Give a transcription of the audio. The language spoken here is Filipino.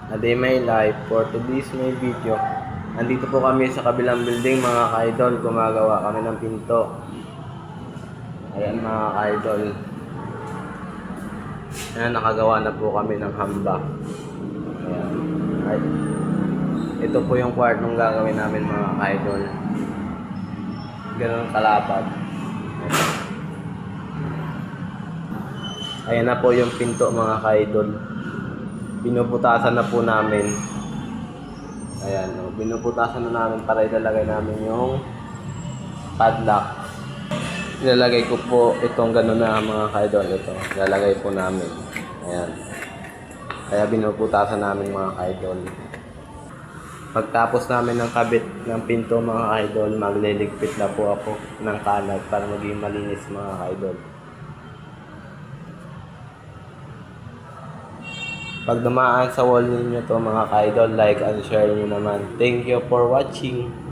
A day my life. For today's my video, nandito po kami sa kabilang building mga ka-idol. Gumagawa kami ng pinto. Ayan mga ka-idol. Ayan, nakagawa na po kami ng hamba. Ayan. Ay, ito po yung kwartong gagawin namin mga ka-idol. Ganun kalapad. Ayan na po yung pinto mga ka-idol. Binubutasan na po namin. Ayan, no? Binubutasan na namin para ilalagay namin yung padlock. Ilalagay ko po itong gano'n na mga ka-idol. Ito, ilalagay po namin. Ayan. Kaya binubutasan namin mga ka-idol. Pagtapos namin ng kabit ng pinto mga ka-idol, magliligpit na po ako ng kalat para maging malinis mga ka-idol. Pag dumaan sa wall ninyo to mga ka-idol, like and share nyo naman. Thank you for watching.